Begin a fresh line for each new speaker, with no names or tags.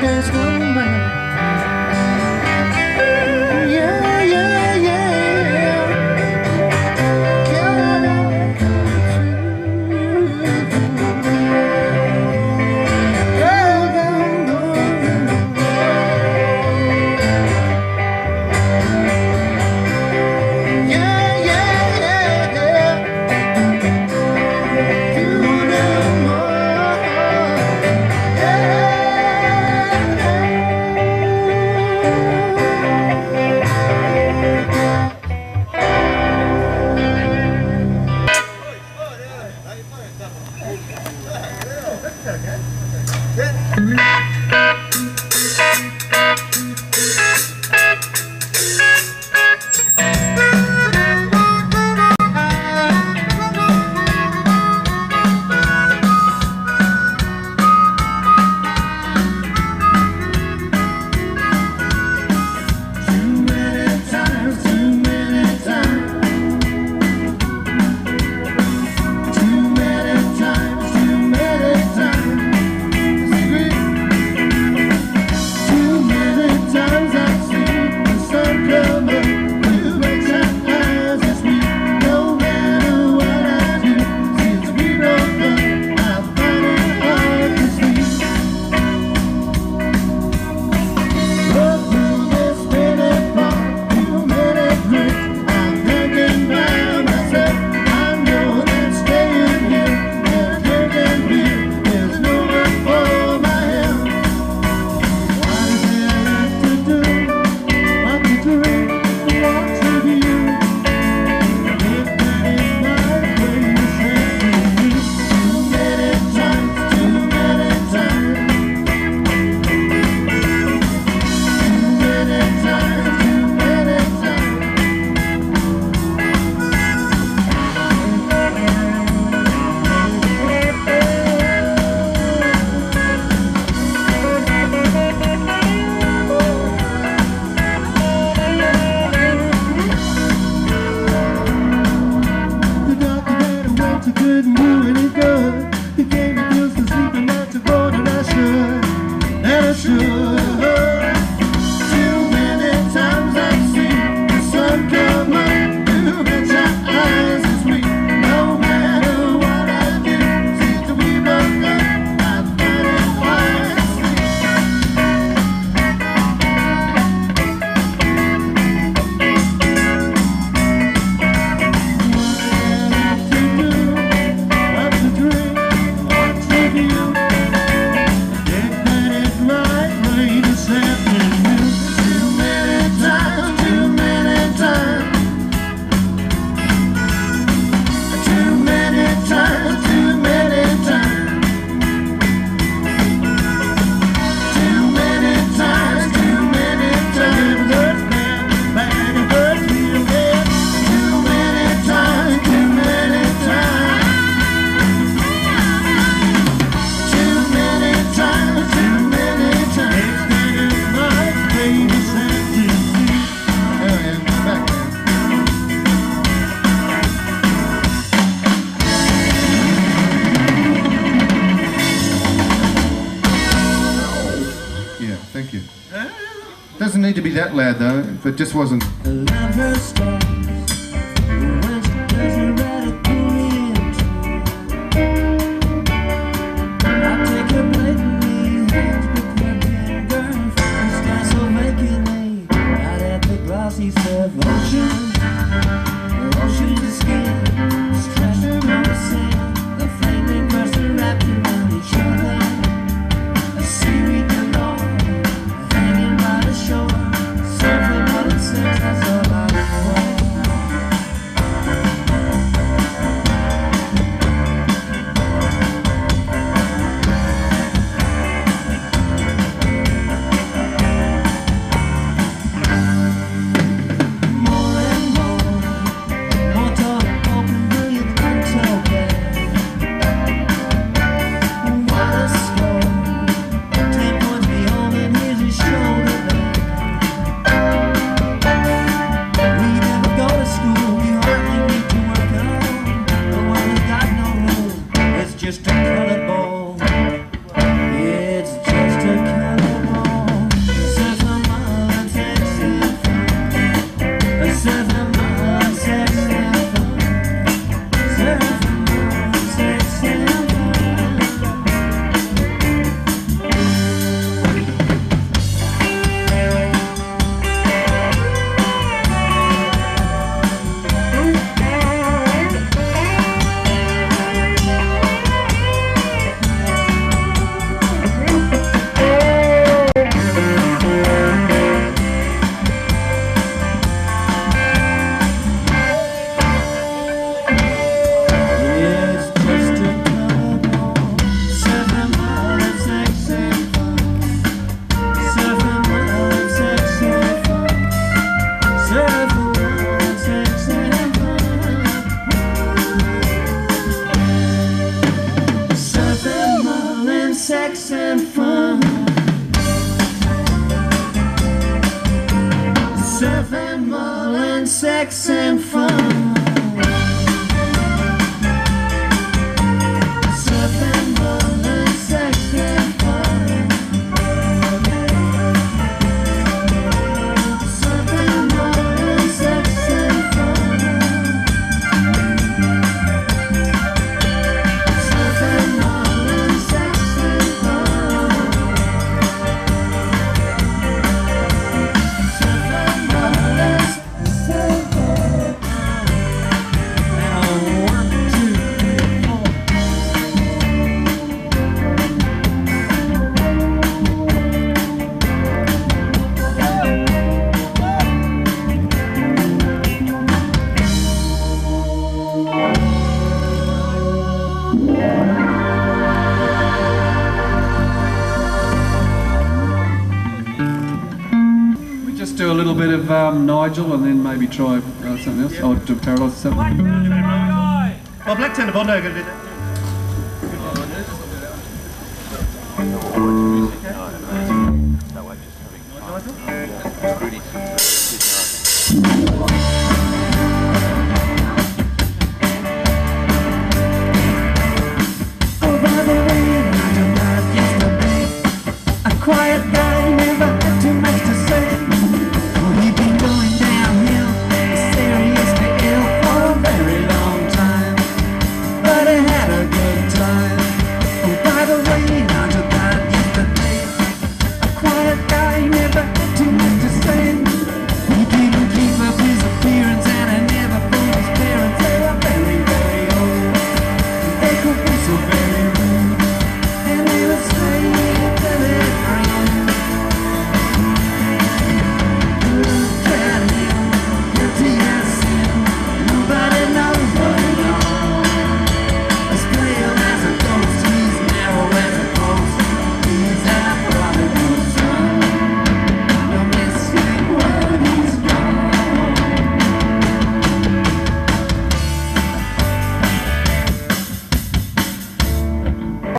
there's no man. Yeah, yeah, yeah. God,
Doesn't need to be that loud though, if it just wasn't.
Just a colored ball. It's just a colored ball. sex and fun. Surf and mullen, sex and fun. Surf and mullen, sex and fun. Surf and mullen, sex and fun. Surf and mullen, sex and fun. Surf and mullen, sex and fun. Now 1, 2, 3, 4.
We just do a little bit of Nigel and then maybe try something else. I'll do Paradise Seven.
Oh, Black Tender Bondo are going to do that.
No, I'm just having fun.